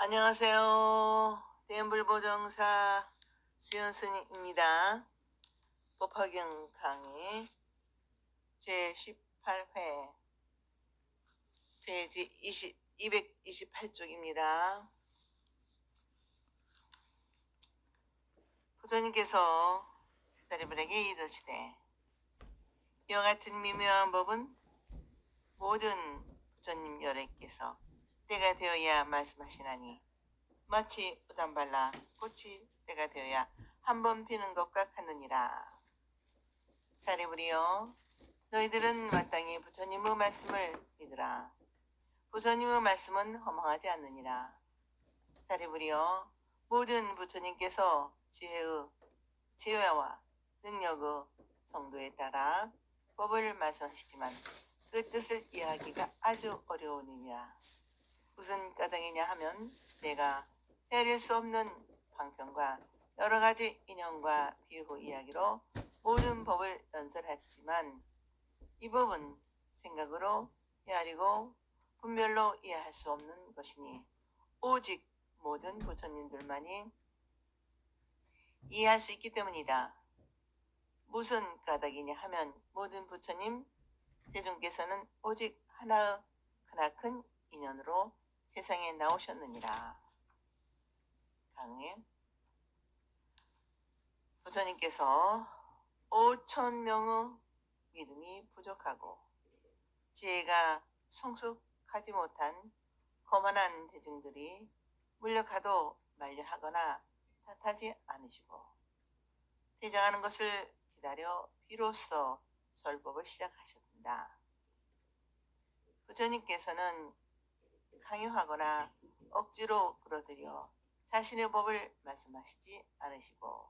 안녕하세요. 대인불보정사 수연스님입니다. 법화경 강의 제18회 페이지 228쪽입니다. 부처님께서 사리불에게 이르시되 이와 같은 미묘한 법은 모든 부처님 열애께서 때가 되어야 말씀하시나니 마치 우담발라 꽃이 때가 되어야 한 번 피는 것과 같느니라. 사리불이여, 너희들은 마땅히 부처님의 말씀을 믿으라. 부처님의 말씀은 허망하지 않느니라. 사리불이여, 모든 부처님께서 지혜와 능력의 정도에 따라 법을 말씀하시지만 그 뜻을 이해하기가 아주 어려우니라. 무슨 까닭이냐 하면 내가 헤아릴 수 없는 방편과 여러 가지 인연과 비유 이야기로 모든 법을 연설했지만 이 법은 생각으로 헤아리고 분별로 이해할 수 없는 것이니 오직 모든 부처님들만이 이해할 수 있기 때문이다. 무슨 까닭이냐 하면 모든 부처님 세존께서는 오직 하나의 크나큰 인연으로 세상에 나오셨느니라. 강의 부처님께서 5,000명의 믿음이 부족하고 지혜가 성숙하지 못한 거만한 대중들이 물려가도 만류하거나 탓하지 않으시고 대장하는 것을 기다려 비로소 설법을 시작하셨다. 부처님께서는 강요하거나 억지로 끌어들여 자신의 법을 말씀하시지 않으시고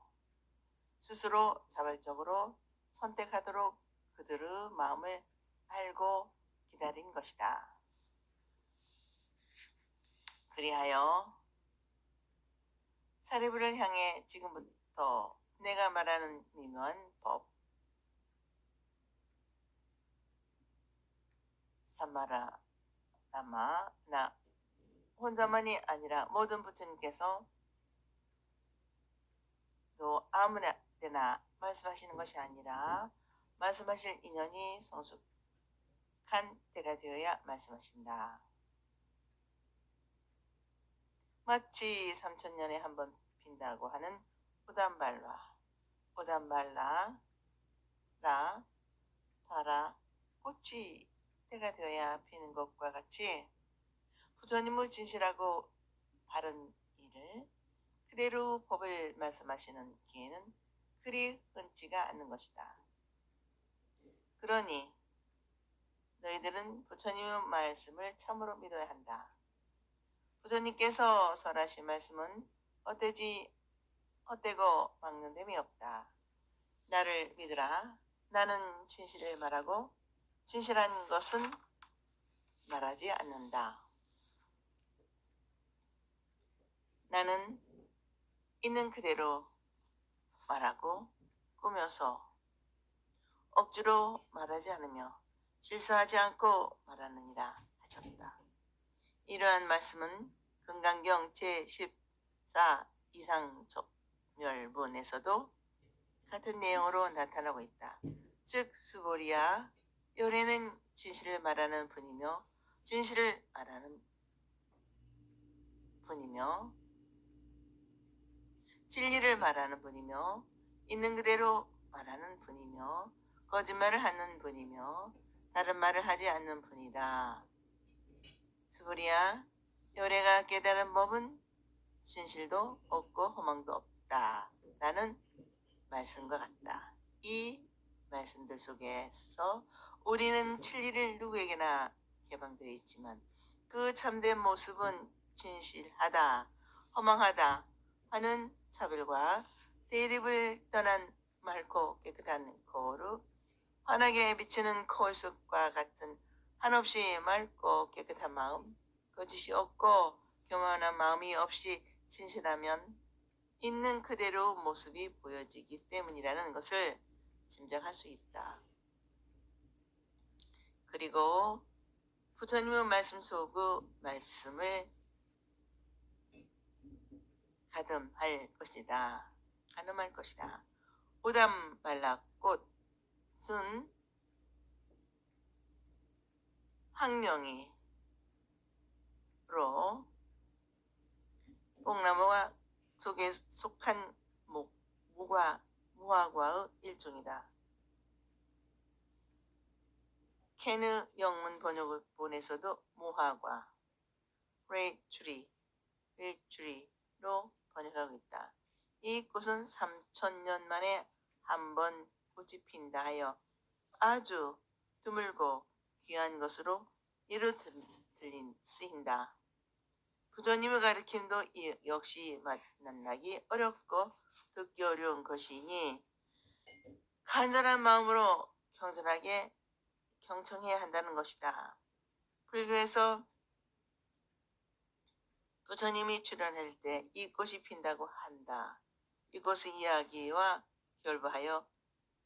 스스로 자발적으로 선택하도록 그들의 마음을 알고 기다린 것이다. 그리하여 사리불을 향해 지금부터 내가 말하는 미묘한 법 사마라 나마 나 혼자만이 아니라 모든 부처님께서 또 아무나 때나 말씀하시는 것이 아니라 말씀하실 인연이 성숙한 때가 되어야 말씀하신다. 마치 3,000년에 한 번 핀다고 하는 오단발라 라 바라 꽃이 때가 되어야 피는 것과 같이 부처님의 진실하고 바른 일을 그대로 법을 말씀하시는 기회는 그리 흔치가 않는 것이다. 그러니 너희들은 부처님의 말씀을 참으로 믿어야 한다. 부처님께서 설하신 말씀은 헛되고 막는 됨이 없다. 나를 믿으라. 나는 진실을 말하고 진실한 것은 말하지 않는다. 나는 있는 그대로 말하고 꾸며서 억지로 말하지 않으며 실수하지 않고 말하느니라 하셨다. 이러한 말씀은 금강경 제14 이상멸본에서도 같은 내용으로 나타나고 있다. 즉 스보리야, 요래는 진실을 말하는 분이며 진실을 말하는 분이며 진리를 말하는 분이며 있는 그대로 말하는 분이며 거짓말을 하는 분이며 다른 말을 하지 않는 분이다. 스보리야, 요래가 깨달은 법은 진실도 없고 허망도 없다. 라는 말씀과 같다. 이 말씀들 속에서 우리는 진리를 누구에게나 개방되어 있지만 그 참된 모습은 진실하다, 허망하다 하는 차별과 대립을 떠난 맑고 깨끗한 거울로 환하게 비치는 거울속과 같은 한없이 맑고 깨끗한 마음, 거짓이 없고 교만한 마음이 없이 진실하면 있는 그대로 모습이 보여지기 때문이라는 것을 짐작할 수 있다. 그리고 부처님의 말씀 속의 말씀을 가늠할 것이다. 가늠할 것이다. 오담 말라 꽃은 학명이로 뽕나무와 속에 속한 무화과의 일종이다. 케느 영문 번역본에서도 무화과, 레이츄리로 번역하고 있다. 이 꽃은 3000년 만에 한 번 꽃이 핀다 하여 아주 드물고 귀한 것으로 이루 쓰인다. 부처님의 가르침도 역시 만나기 어렵고 듣기 어려운 것이니 간절한 마음으로 겸손하게 경청해야 한다는 것이다. 불교에서 부처님이 출연할 때 이 꽃이 핀다고 한다. 이 꽃의 이야기와 결부하여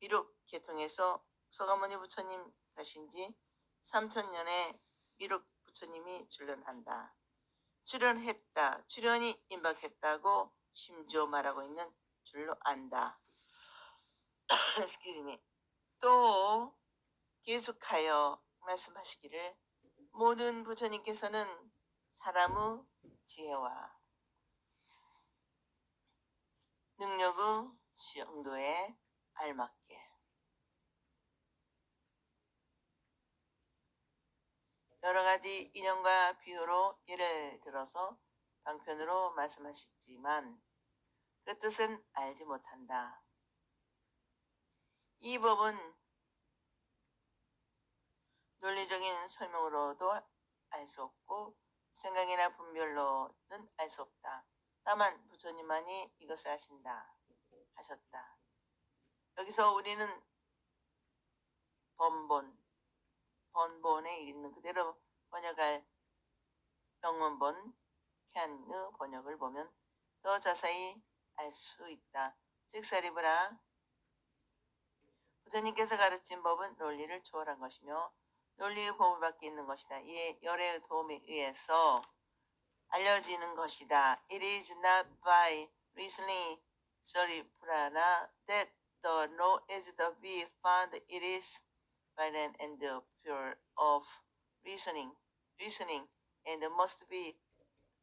미륵 계통에서 서가모니 부처님 가신 지 3000년에 미륵 부처님이 출연한다. 출연이 임박했다고 심지어 말하고 있는 줄로 안다. 또 계속하여 말씀하시기를 모든 부처님께서는 사람의 지혜와 능력의 정도에 알맞게 여러 가지 인연과 비유로 예를 들어서 방편으로 말씀하시지만 그 뜻은 알지 못한다. 이 법은 논리적인 설명으로도 알 수 없고 생각이나 분별로는 알 수 없다. 다만 부처님만이 이것을 하셨다. 여기서 우리는 번본에 있는 그대로 번역할 영문본 캔의 번역을 보면 더 자세히 알 수 있다. 즉 사리브라 부처님께서 가르친 법은 논리를 초월한 것이며 논리의 보물 밖에 있는 것이다. 이에 열애의 도움에 의해서 알려지는 것이다. It is not by reasoning, Saripurana, that the law is to be found. It is violent and pure of reasoning, and must be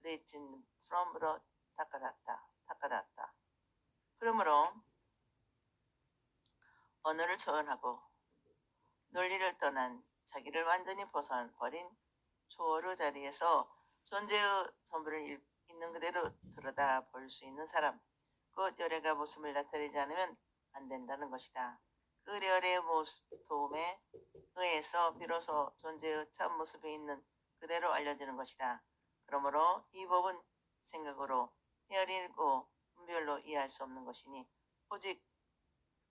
written from the Takadatta. 그러므로 언어를 초월하고 논리를 떠난 자기를 완전히 벗어버린 초월의 자리에서 존재의 전부를 있는 그대로 들여다볼 수 있는 사람, 그 열애가 모습을 나타내지 않으면 안 된다는 것이다. 그 열애의 도움에 의해서 비로소 존재의 참 모습이 있는 그대로 알려지는 것이다. 그러므로 이 법은 생각으로 헤아리고 분별로 이해할 수 없는 것이니 오직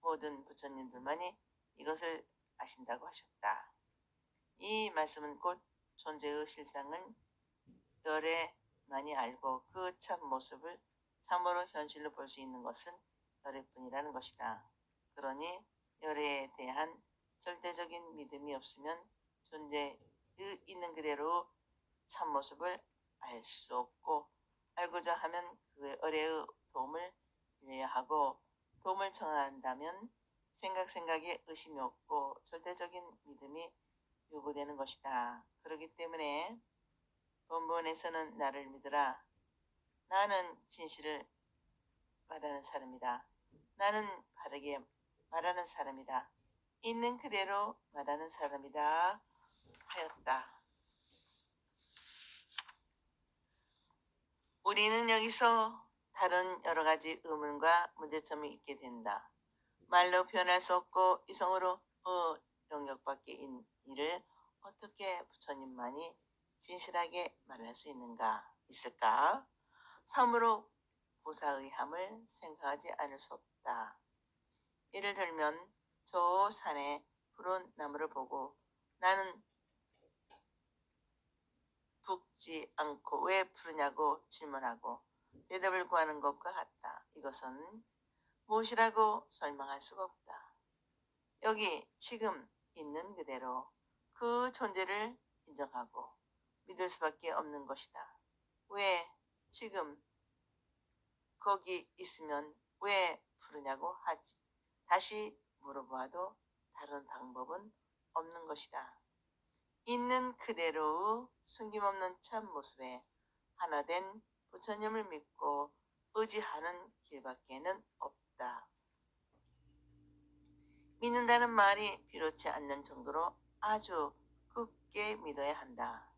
모든 부처님들만이 이것을 아신다고 하셨다. 이 말씀은 곧 존재의 실상을 열애만이 알고 그 참 모습을 참으로 현실로 볼 수 있는 것은 열애뿐이라는 것이다. 그러니 열애에 대한 절대적인 믿음이 없으면 존재의 있는 그대로 참 모습을 알 수 없고 알고자 하면 그 열애의 도움을 빌려야 하고 도움을 청한다면 생각에 의심이 없고 절대적인 믿음이 요구되는 것이다. 그렇기 때문에 본문에서는 나를 믿으라. 나는 진실을 말하는 사람이다. 나는 바르게 말하는 사람이다. 있는 그대로 말하는 사람이다 하였다. 우리는 여기서 다른 여러 가지 의문과 문제점이 있게 된다. 말로 표현할 수 없고 이성으로 영역 밖의 일을 어떻게 부처님만이 진실하게 말할 수 있을까? 참으로 보사의함을 생각하지 않을 수 없다. 예를 들면 저 산에 푸른 나무를 보고 나는 붓지 않고 왜 푸르냐고 질문하고 대답을 구하는 것과 같다. 이것은 무엇이라고 설명할 수가 없다. 여기 지금 있는 그대로 그 존재를 인정하고 믿을 수밖에 없는 것이다. 왜 지금 거기 있으면 왜 부르냐고 하지. 다시 물어보아도 다른 방법은 없는 것이다. 있는 그대로의 숨김없는 참모습에 하나된 부처님을 믿고 의지하는 길밖에는 없다. 믿는다는 말이 비롯지 않는 정도로 아주 굳게 믿어야 한다.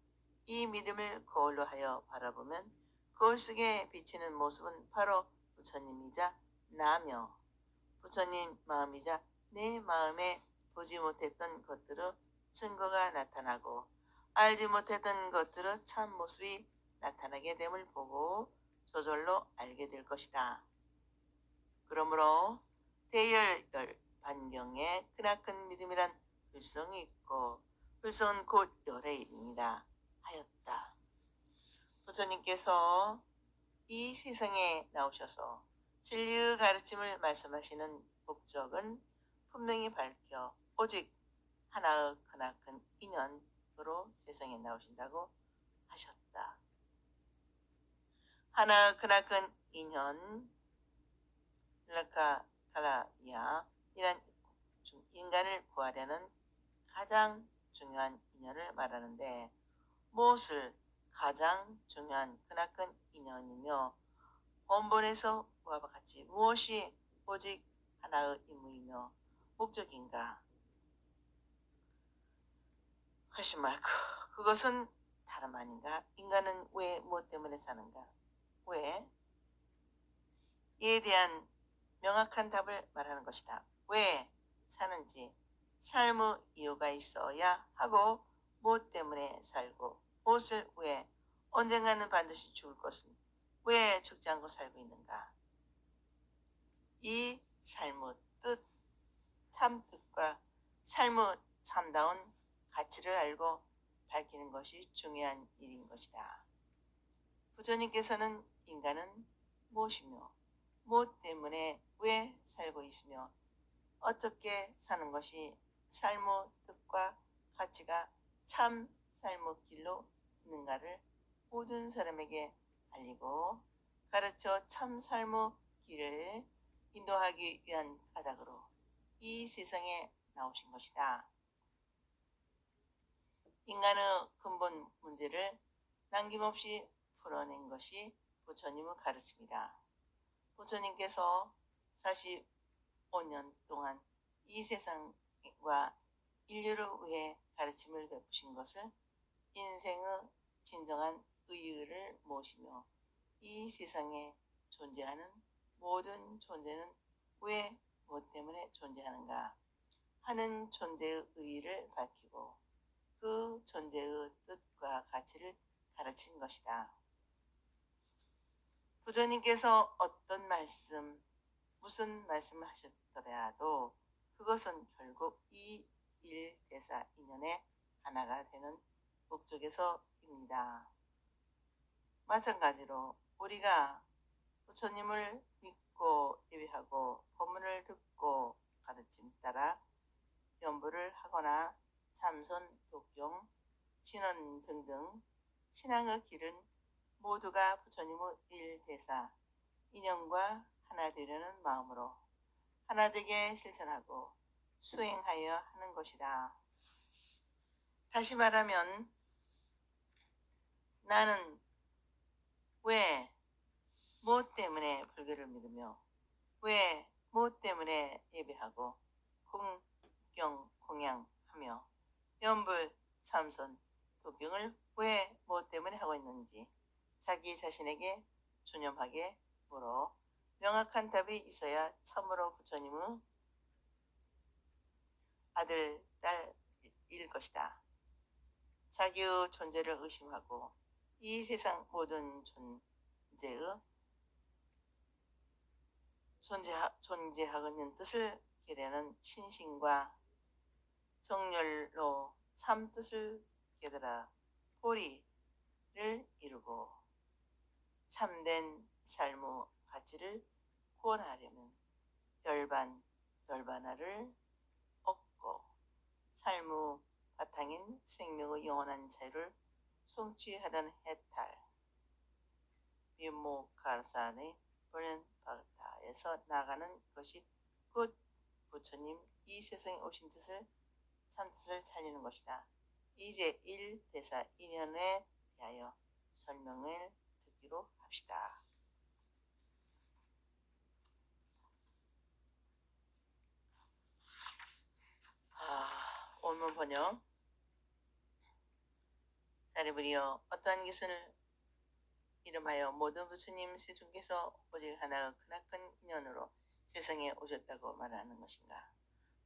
이 믿음을 거울로 하여 바라보면 거울 속에 비치는 모습은 바로 부처님이자 나며 부처님 마음이자 내 마음에 보지 못했던 것들의 증거가 나타나고 알지 못했던 것들의 참모습이 나타나게 됨을 보고 저절로 알게 될 것이다. 그러므로 대열열 반경에 크나큰 믿음이란 불성이 있고 불성은 곧 열의 일이니라 하였다. 부처님께서 이 세상에 나오셔서 진리의 가르침을 말씀하시는 목적은 분명히 밝혀 오직 하나의 크나큰 인연으로 세상에 나오신다고 하셨다. 하나의 크나큰 인연 라카갈라야 이란 인간을 구하려는 가장 중요한 인연을 말하는데 무엇을 가장 중요한 크나큰 인연이며 본본에서 그와 같이 무엇이 오직 하나의 임무이며 목적인가 하신 말고 그것은 다름 아닌가? 인간은 왜 무엇 때문에 사는가? 왜? 이에 대한 명확한 답을 말하는 것이다. 왜 사는지 삶의 이유가 있어야 하고 무엇 때문에 살고 무엇을 왜 언젠가는 반드시 죽을 것은 왜 죽지 않고 살고 있는가? 이 삶의 뜻, 참 뜻과 삶의 참다운 가치를 알고 밝히는 것이 중요한 일인 것이다. 부처님께서는 인간은 무엇이며 무엇 때문에 왜 살고 있으며 어떻게 사는 것이 삶의 뜻과 가치가 참 삶의 길로 있는가를 모든 사람에게 알리고 가르쳐 참 삶의 길을 인도하기 위한 까닭으로 이 세상에 나오신 것이다. 인간의 근본 문제를 남김없이 풀어낸 것이 부처님의 가르침이다. 부처님께서 45년 동안 이 세상과 인류를 위해 가르침을 베푸신 것을 인생의 진정한 의의를 모시며 이 세상에 존재하는 모든 존재는 왜 무엇 때문에 존재하는가 하는 존재의 의의를 밝히고 그 존재의 뜻과 가치를 가르친 것이다. 부처님께서 어떤 말씀, 무슨 말씀을 하셨더라도 그것은 결국 이 일대사 인연의 하나가 되는 목적에서입니다. 마찬가지로 우리가 부처님을 믿고 예배하고 법문을 듣고 가르침 따라 연부를 하거나 참선, 독경, 신원 등등 신앙의 길은 모두가 부처님의 일대사 인연과 하나 되려는 마음으로 하나되게 실천하고 수행하여 하는 것이다. 다시 말하면 나는 왜 무엇 때문에 불교를 믿으며 왜 무엇 때문에 예배하고 공경 공양하며 연불 참선 도경을 왜 무엇 때문에 하고 있는지 자기 자신에게 존엄하게 물어 명확한 답이 있어야 참으로 부처님의 아들, 딸일 것이다. 자기의 존재를 의심하고 이 세상 모든 존재의 존재하는 뜻을 깨달은 신심과 정열로 참 뜻을 깨달아 보리를 이루고 참된 삶의 가치를 구원하려면 열반하를 얻고 삶의 바탕인 생명의 영원한 자유를 성취하려는 해탈 미모가르산의 보렌바다에서 나가는 것이 곧 부처님 이 세상에 오신 뜻을 참뜻을 찾는 것이다. 이제 1대사 2년에 대하여 설명을 듣기로 합시다. 원문 번역. 사리부리여, 어떠한 기선을 이름하여 모든 부처님 세존께서 오직 하나의 크나큰 인연으로 세상에 오셨다고 말하는 것인가?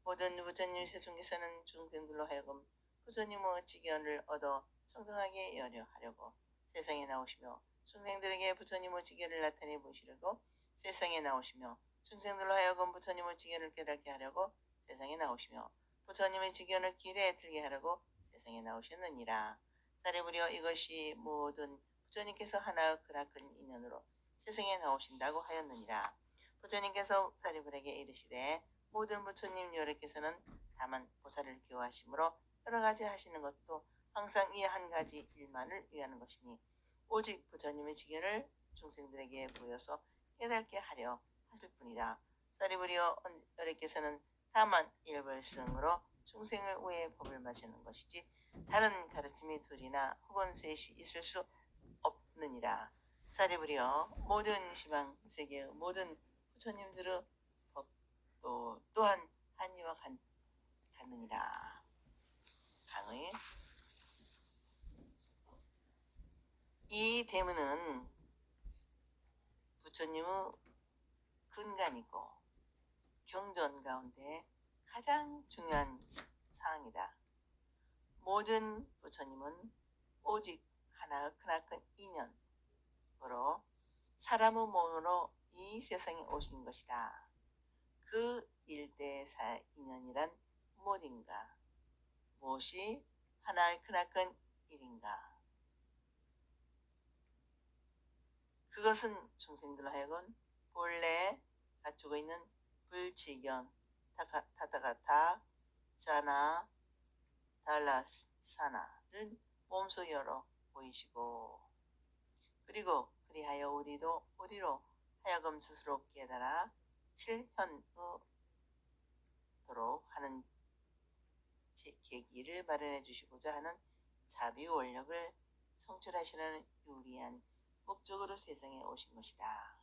모든 부처님 세존께서는 중생들로 하여금 부처님의 직연을 얻어 청정하게 여려 하려고 세상에 나오시며 중생들에게 부처님의 직연을 나타내 보시려고 세상에 나오시며 중생들로 하여금 부처님의 직연을 깨닫게 하려고 세상에 나오시며 부처님의 직연을 길에 들게 하려고 세상에 나오셨느니라. 사리부리여, 이것이 모든 부처님께서 하나의 크나큰 인연으로 세상에 나오신다고 하였느니라. 부처님께서 사리불에게 이르시되 모든 부처님 여러께서는 다만 보살을 교화하심으로 여러 가지 하시는 것도 항상 이 한 가지 일만을 위하는 것이니 오직 부처님의 직연을 중생들에게 보여서 깨닫게 하려 하실 뿐이다. 사리부리여, 여러께서는 다만 일벌성으로 중생을 위해 법을 마시는 것이지 다른 가르침이 둘이나 혹은 셋이 있을 수 없느니라. 사리부리여, 모든 시방 세계의 모든 부처님들의 법도 또한 한이와 같느니라. 강의. 이 대문은 부처님의 근간이고 경전 가운데 가장 중요한 사항이다. 모든 부처님은 오직 하나의 크나큰 인연으로 사람의 몸으로 이 세상에 오신 것이다. 그 일대사 인연이란 무엇인가? 무엇이 하나의 크나큰 일인가? 그것은 중생들로 하여금 본래 갖추고 있는 불지경, 타타가타, 자나, 달라사나를 몸소 열어 보이시고, 그리고 그리하여 우리로 하여금 스스로 깨달아 실현하도록 하는 계기를 마련해 주시고자 하는 자비 원력을 성취하시려는 유리한 목적으로 세상에 오신 것이다.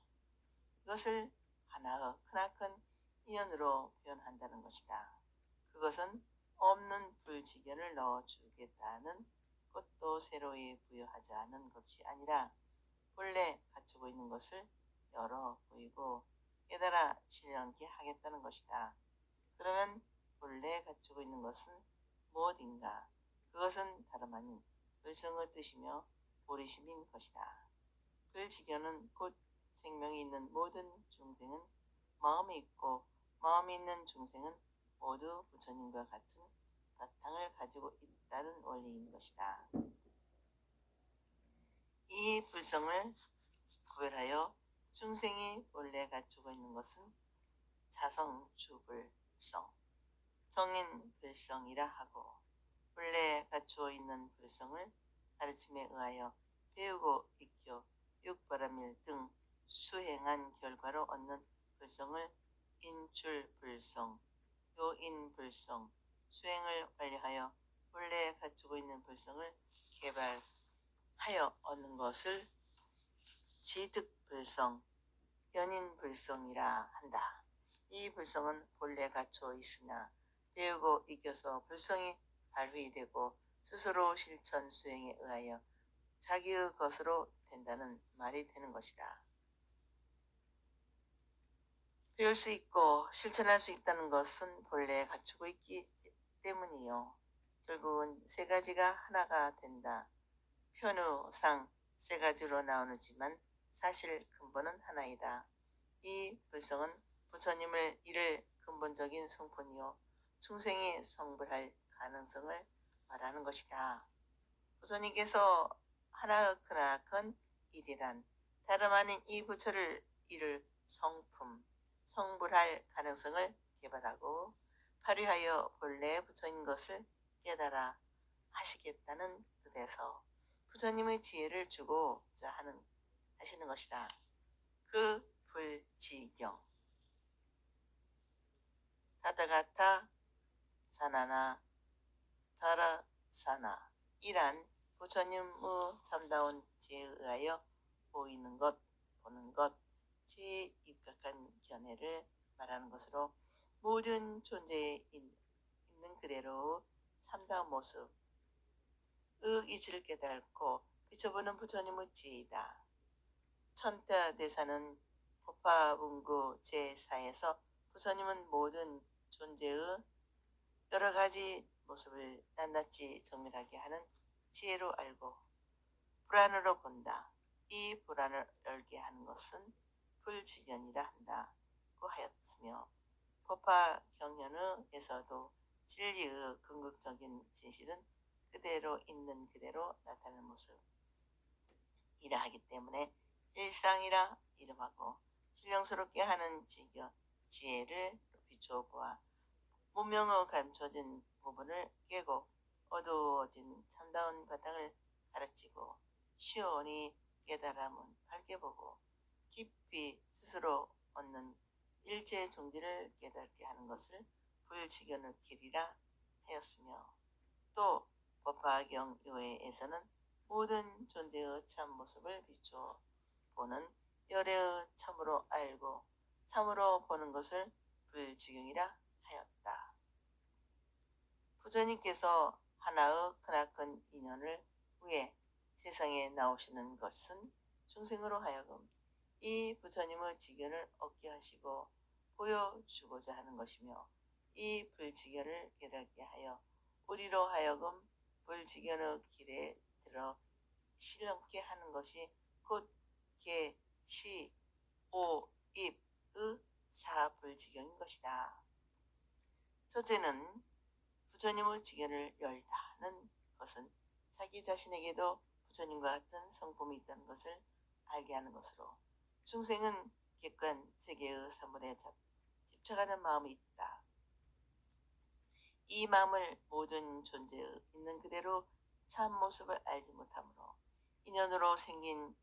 이것을 하나의 크나큰 인연으로 표현한다는 것이다. 그것은 없는 불지견을 넣어주겠다는 것도 새로이 부여하자는 것이 아니라 본래 갖추고 있는 것을 열어 보이고 깨달아 실현케 하겠다는 것이다. 그러면 본래 갖추고 있는 것은 무엇인가? 그것은 다름 아닌 불성의 뜻이며 보리심인 것이다. 불지견은 곧 생명이 있는 모든 중생은 마음이 있고 마음이 있는 중생은 모두 부처님과 같은 바탕을 가지고 있다는 원리인 것이다. 이 불성을 구별하여 중생이 본래 갖추고 있는 것은 자성주불성, 정인불성이라 하고 본래 갖추어 있는 불성을 가르침에 의하여 배우고 익혀 육바라밀 등 수행한 결과로 얻는 불성을 인출불성, 요인불성, 수행을 완료하여 본래 갖추고 있는 불성을 개발하여 얻는 것을 지득불성, 연인불성이라 한다. 이 불성은 본래 갖추어 있으나 배우고 익혀서 불성이 발휘되고 스스로 실천 수행에 의하여 자기의 것으로 된다는 말이 되는 것이다. 배울 수 있고 실천할 수 있다는 것은 본래 갖추고 있기 때문이요. 결국은 세 가지가 하나가 된다. 편우상 세 가지로 나오지만 사실 근본은 하나이다. 이 불성은 부처님을 이를 근본적인 성품이요 중생이 성불할 가능성을 말하는 것이다. 부처님께서 하나의 크나큰 일이란 다름 아닌 이 부처를 이를 성품, 성불할 가능성을 개발하고 발휘하여 본래 부처인 것을 깨달아 하시겠다는 뜻에서 부처님의 지혜를 주고자 하시는 것이다. 그 불지경. 타타가타 사나나 타라사나 이란 부처님의 참다운 지혜에 의하여 보이는 것, 보는 것, 지혜에 입각한 견해를 말하는 것으로 모든 존재에 있는 그대로 참다운 모습, 의 이치를 깨닫고 비춰보는 부처님의 지혜이다. 천태대사는 법화문구 제4에서 부처님은 모든 존재의 여러 가지 모습을 낱낱이 정밀하게 하는 지혜로 알고 불안으로 본다. 이 불안을 열게 하는 것은 불지견이라 한다고 하였으며 법화경현에서도 진리의 궁극적인 진실은 그대로 있는 그대로 나타나는 모습이라 하기 때문에 일상이라 이름하고 신령스럽게 하는 지혜를 비춰보아 문명의 감춰진 부분을 깨고 어두워진 참다운 바탕을 가르치고 시원히 깨달음은 밝게 보고 깊이 스스로 얻는 일체 종지를 깨닫게 하는 것을 불지견의 길이라 하였으며 또 법화경 요해에서는 모든 존재의 참모습을 비추어 보는 열애의 참으로 알고 참으로 보는 것을 불지경이라 하였다. 부처님께서 하나의 크나큰 인연을 위해 세상에 나오시는 것은 중생으로 하여금 이 부처님의 지견을 얻게 하시고 보여주고자 하는 것이며 이 불지견을 깨닫게 하여 우리로 하여금 불지견의 길에 들어 실험케 하는 것이 곧 개, 시, 오, 입의 사불지경인 것이다. 첫째는 부처님의 지견을 열다는 것은 자기 자신에게도 부처님과 같은 성품이 있다는 것을 알게 하는 것으로 중생은 객관 세계의 사물에 집착하는 마음이 있다. 이 마음을 모든 존재의 있는 그대로 참 모습을 알지 못하므로 인연으로 생긴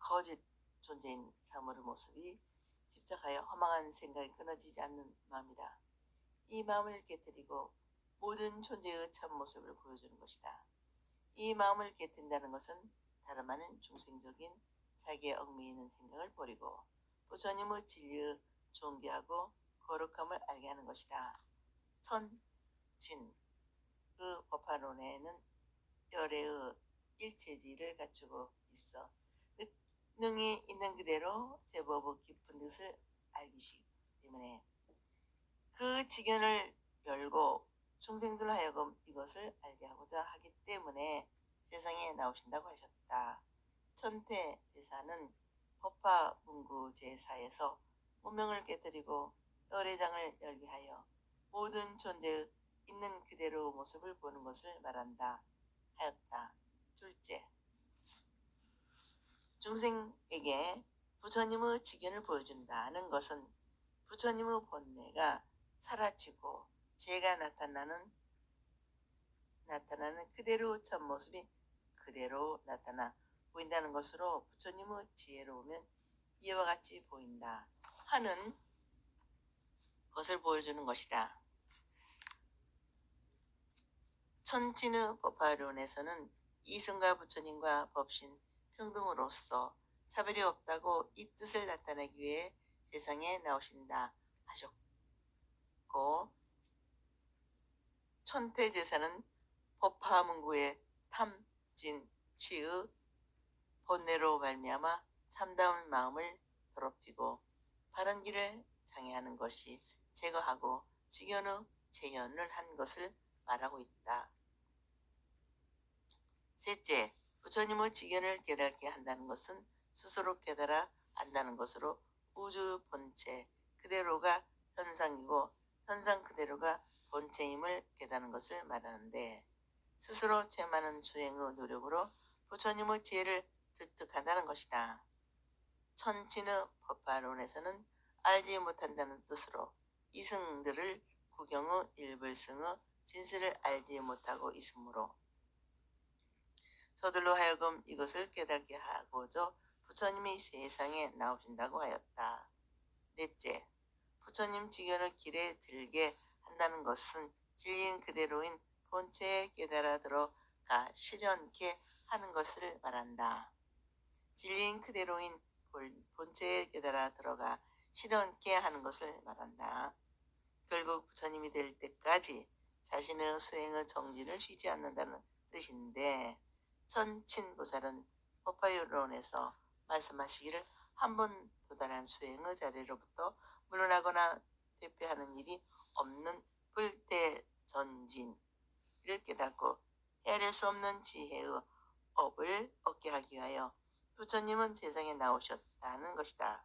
거짓 존재인 사물의 모습이 집착하여 허망한 생각이 끊어지지 않는 마음이다. 이 마음을 깨뜨리고 모든 존재의 참모습을 보여주는 것이다. 이 마음을 깨뜨린다는 것은 다름 아닌 중생적인 자기의 얽매이는 생각을 버리고 부처님의 진리의 존귀하고 거룩함을 알게 하는 것이다. 천진, 그 법화론에는 열애의 일체지를 갖추고 있어 능히 있는 그대로 제법의 깊은 뜻을 알기시기 때문에 그 지견을 열고 중생들 하여금 이것을 알게 하고자 하기 때문에 세상에 나오신다고 하셨다. 천태대사는 법화문구 제4에서 문명을 깨뜨리고 열애장을 열게 하여 모든 존재의 있는 그대로 모습을 보는 것을 말한다 하였다. 둘째, 중생에게 부처님의 지견을 보여준다는 것은 부처님의 본래가 사라지고 죄가 나타나는 그대로 참모습이 그대로 나타나 보인다는 것으로 부처님의 지혜로우면 이와 같이 보인다 하는 것을 보여주는 것이다. 천진의 법화론에서는 이승과 부처님과 법신 평등으로서 차별이 없다고 이 뜻을 나타내기 위해 세상에 나오신다 하셨고 천태제사는 법화문구의 탐진치의 본래로 말미암아 참다운 마음을 더럽히고 바른 길을 장애하는 것이 제거하고 지견의 재현을 한 것을 말하고 있다. 셋째, 부처님의 지견을 깨닫게 한다는 것은 스스로 깨달아 안다는 것으로 우주 본체 그대로가 현상이고 현상 그대로가 본체임을 깨닫는 것을 말하는데 스스로 죄 많은 수행의 노력으로 부처님의 지혜를 득득한다는 것이다. 천진의 법화론에서는 알지 못한다는 뜻으로 이승들을 구경의 일불승의 진실을 알지 못하고 있으므로 저들로 하여금 이것을 깨닫게 하고자 부처님이 세상에 나오신다고 하였다. 넷째, 부처님 지견을 길에 들게 한다는 것은 진리인 그대로인 본체에 깨달아 들어가 실현케 하는 것을 말한다. 진리인 그대로인 본체에 깨달아 들어가 실현케 하는 것을 말한다. 결국 부처님이 될 때까지 자신의 수행의 정진을 쉬지 않는다는 뜻인데, 천친보살은 법화유론에서 말씀하시기를 한 번 도달한 수행의 자리로부터 물러나거나 대피하는 일이 없는 불대전진을 깨닫고 헤아릴 수 없는 지혜의 업을 얻게 하기 위하여 부처님은 세상에 나오셨다는 것이다.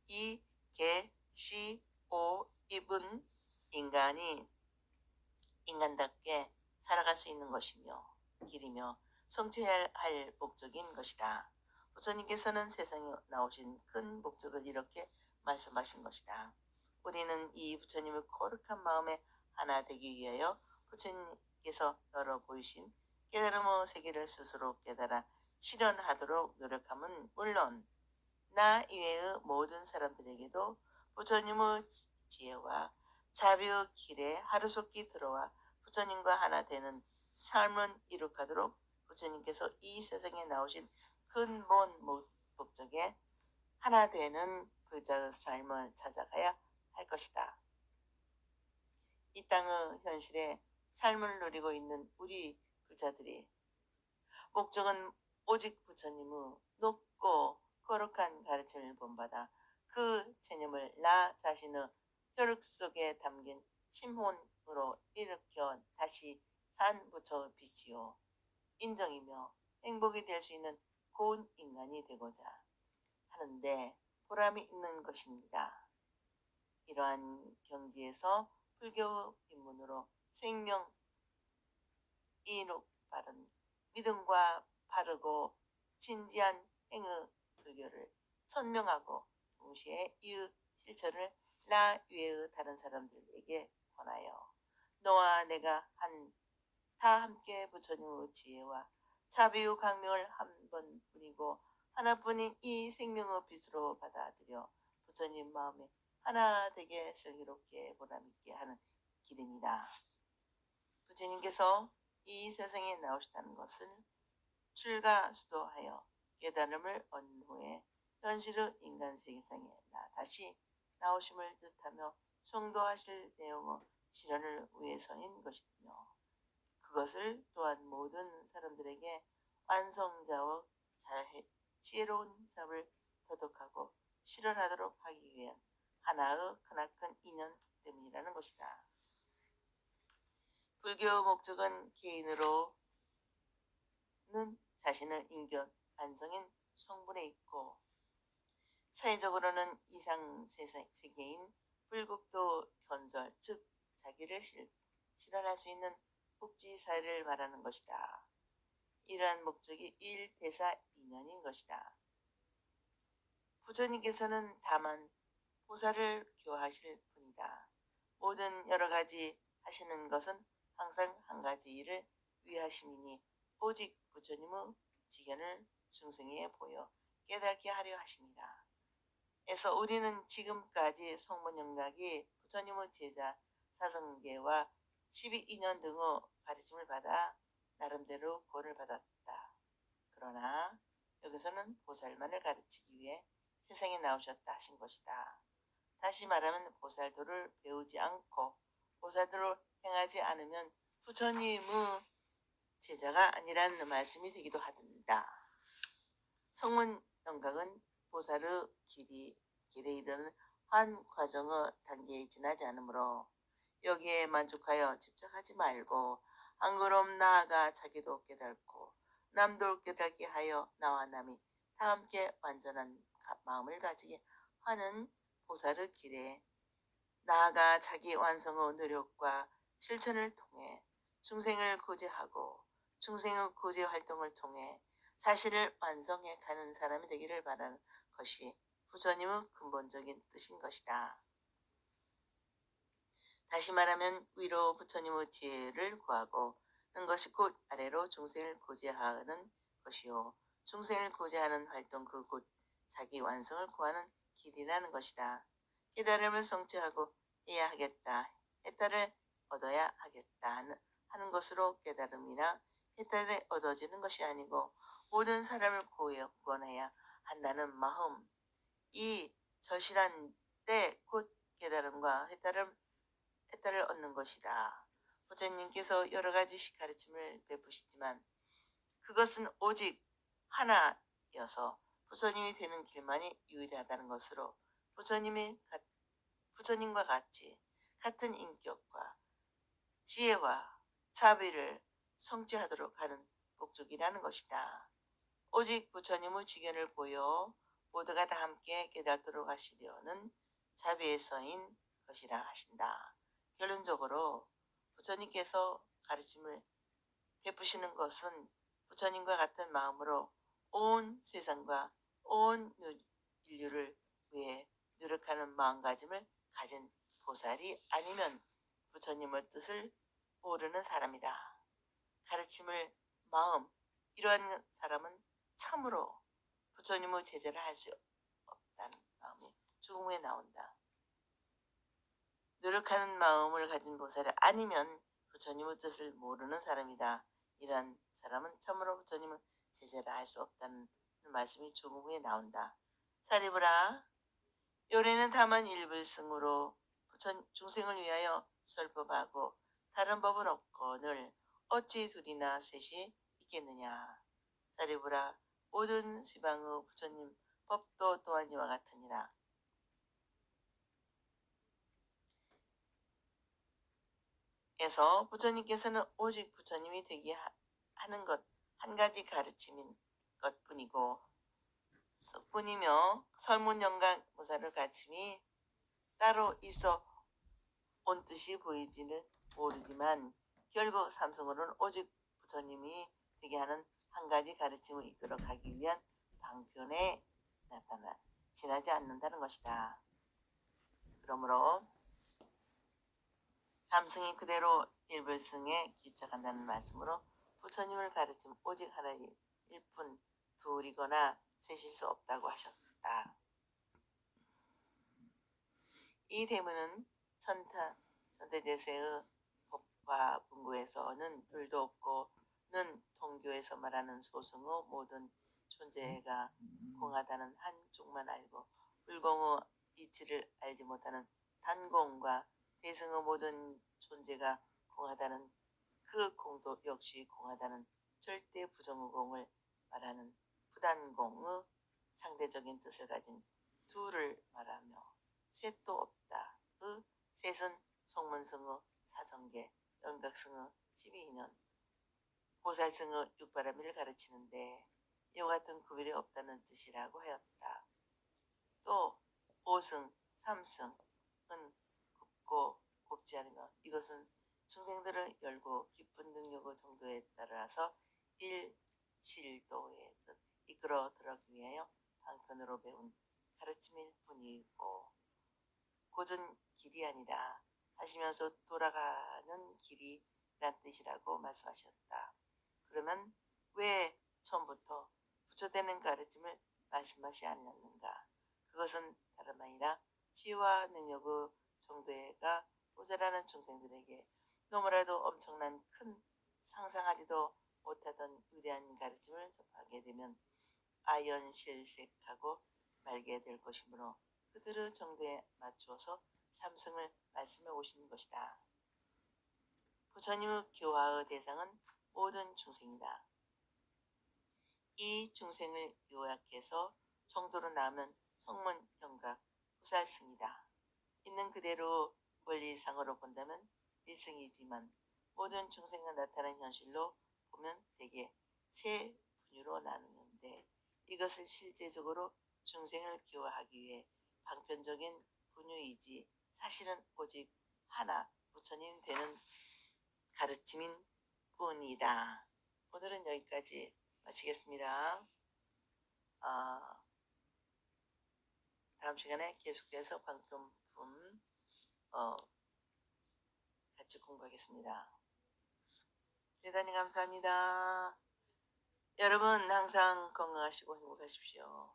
이 개, 시, 오, 입은 인간이 인간답게 살아갈 수 있는 것이며 길이며 성취해야 할 목적인 것이다. 부처님께서는 세상에 나오신 큰 목적을 이렇게 말씀하신 것이다. 우리는 이 부처님의 거룩한 마음에 하나 되기 위하여 부처님께서 열어 보이신 깨달음의 세계를 스스로 깨달아 실현하도록 노력함은 물론 나 이외의 모든 사람들에게도 부처님의 지혜와 자비의 길에 하루속히 들어와 부처님과 하나 되는 삶을 이룩하도록 부처님께서 이 세상에 나오신 근본 목적에 하나 되는 불자의 삶을 찾아가야 할 것이다. 이 땅의 현실에 삶을 누리고 있는 우리 불자들이 목적은 오직 부처님의 높고 거룩한 가르침을 본받아 그 체념을 나 자신의 혈육 속에 담긴 심혼으로 일으켜 다시 산 부처의 빛이요 인정이며 행복이 될 수 있는 고운 인간이 되고자 하는데 보람이 있는 것입니다. 이러한 경지에서 불교 입문으로 생명 이룩 바른 믿음과 바르고 진지한 행의 불교를 선명하고 동시에 이의 실천을 나 외의 다른 사람들에게 권하여 너와 내가 다 함께 부처님의 지혜와 자비의 강명을 한 번뿐이고 하나뿐인 이 생명의 빛으로 받아들여 부처님 마음에 하나 되게 슬기롭게 보람있게 하는 길입니다. 부처님께서 이 세상에 나오셨다는 것을 출가수도하여 깨달음을 얻은 후에 현실의 인간 세계상에 다시 나오심을 뜻하며 성도하실 내용의 실현을 위해서인 것이며 그것을 또한 모든 사람들에게 완성자와 지혜로운 삶을 도독하고 실현하도록 하기 위한 하나의 크나큰 인연 때문이라는 것이다. 불교의 목적은 개인으로는 자신의 인격, 완성인 성분에 있고 사회적으로는 이상 세계인 불국토 건설, 즉 자기를 실현할 수 있는 복지사회를 말하는 것이다. 이러한 목적이 1대사 2년인 것이다. 부처님께서는 다만 보살을 교화하실 뿐이다. 모든 여러 가지 하시는 것은 항상 한 가지 일을 위하심이니 오직 부처님의 지견을 중생에 보여 깨닫게 하려 하십니다. 에서 우리는 지금까지 성문영락이 부처님의 제자 사성계와 12인연 등의 가르침을 받아 나름대로 고를 받았다. 그러나 여기서는 보살만을 가르치기 위해 세상에 나오셨다 하신 것이다. 다시 말하면 보살도를 배우지 않고 보살도를 행하지 않으면 부처님의 제자가 아니라는 말씀이 되기도 한다. 성문영각은 보살의 길에 이르는 한 과정의 단계에 지나지 않으므로 여기에 만족하여 집착하지 말고 한 걸음 나아가 자기도 깨닫고 남도 깨닫게 하여 나와 남이 다 함께 완전한 마음을 가지게 하는 보살의 길에 나아가 자기 완성의 노력과 실천을 통해 중생을 구제하고 중생의 구제 활동을 통해 자신을 완성해 가는 사람이 되기를 바라는 것이 부처님의 근본적인 뜻인 것이다. 다시 말하면 위로 부처님의 지혜를 구하고 는 것이 곧 아래로 중생을 구제하는 것이요 중생을 구제하는 활동 곧 자기 완성을 구하는 길이라는 것이다. 깨달음을 성취하고 해야 하겠다. 해탈을 얻어야 하겠다 하는 것으로 깨달음이나 해탈이 얻어지는 것이 아니고 모든 사람을 구원해야 한다는 마음, 이 절실한 때 곧 깨달음과 해탈을 얻는 것이다. 부처님께서 여러 가지 가르침을 베푸시지만 그것은 오직 하나여서 부처님이 되는 길만이 유일하다는 것으로 부처님과 같이 같은 인격과 지혜와 자비를 성취하도록 하는 목적이라는 것이다. 오직 부처님의 지견을 보여 모두가 다 함께 깨닫도록 하시려는 자비의 서인 것이라 하신다. 결론적으로 부처님께서 가르침을 베푸시는 것은 부처님과 같은 마음으로 온 세상과 온 인류를 위해 노력하는 마음가짐을 가진 보살이 아니면 부처님의 뜻을 모르는 사람이다. 가르침을 마음, 이러한 사람은 참으로 부처님의 제자를 할 수 없다는 마음이 죽음 후에 나온다. 노력하는 마음을 가진 보살이 아니면 부처님의 뜻을 모르는 사람이다. 이러한 사람은 참으로 부처님의 제자를 할 수 없다는 말씀이 죽음 후에 나온다. 사리부라, 요래는 다만 일불승으로 중생을 위하여 설법하고 다른 법은 없거늘 어찌 둘이나 셋이 있겠느냐. 사리부라, 모든 시방의 부처님 법도 또한 이와 같으니라. 에서 부처님께서는 오직 부처님이 되게 하는 것 한 가지 가르침인 것뿐이고 뿐이며 설문영각 모사를 가르침이 따로 있어 온 뜻이 보이지는 모르지만 결국 삼성으로는 오직 부처님이 되게 하는 한 가지 가르침을 이끌어 가기 위한 방편에 지나지 않는다는 것이다. 그러므로 삼승이 그대로 일불승에 귀착한다는 말씀으로 부처님을 가르침 오직 하나일 뿐 둘이거나 셋일 수 없다고 하셨다. 이 대문은 천대제세의 법과 문구에서는 둘도 없고는 통교에서 말하는 소승의 모든 존재가 공하다는 한쪽만 알고 불공의 이치를 알지 못하는 단공과 대승의 모든 존재가 공하다는 그 공도 역시 공하다는 절대 부정의 공을 말하는 부단공의 상대적인 뜻을 가진 둘을 말하며 셋도 없다. 그 셋은 성문승의 사성계, 연각승의 12인연, 보살승의 육바라밀을 가르치는데 이와 같은 구별이 없다는 뜻이라고 하였다. 또 5승, 3승은 굽고 곱지 않으며 이것은 중생들을 열고 깊은 능력의 정도에 따라서 일실도에 이끌어 들어가기 위하여 방편으로 배운 가르침일 뿐이고 곧은 길이 아니다 하시면서 돌아가는 길이란 뜻이라고 말씀하셨다. 그러면 왜 처음부터 부처되는 가르침을 말씀하시 아니었는가? 그것은 다름 아니라 지혜와 능력의 정도가 보살하는 중생들에게 너무나도 엄청난 큰 상상하지도 못하던 위대한 가르침을 접하게 되면 아연실색하고 말게 될 것이므로 그들의 정도에 맞추어서 삼승을 말씀해 오시는 것이다. 부처님의 교화의 대상은 모든 중생이다. 이 중생을 요약해서 정도로 나오면 성문, 영각, 후살승이다. 있는 그대로 원리상으로 본다면 일승이지만 모든 중생과 나타나는 현실로 보면 대개 세 분류로 나누는데 이것을 실제적으로 중생을 교화하기 위해 방편적인 분류이지 사실은 오직 하나 부처님 되는 가르침인 뿐이다. 오늘은 여기까지 마치겠습니다. 다음 시간에 계속해서 방편품 같이 공부하겠습니다. 대단히 감사합니다. 여러분 항상 건강하시고 행복하십시오.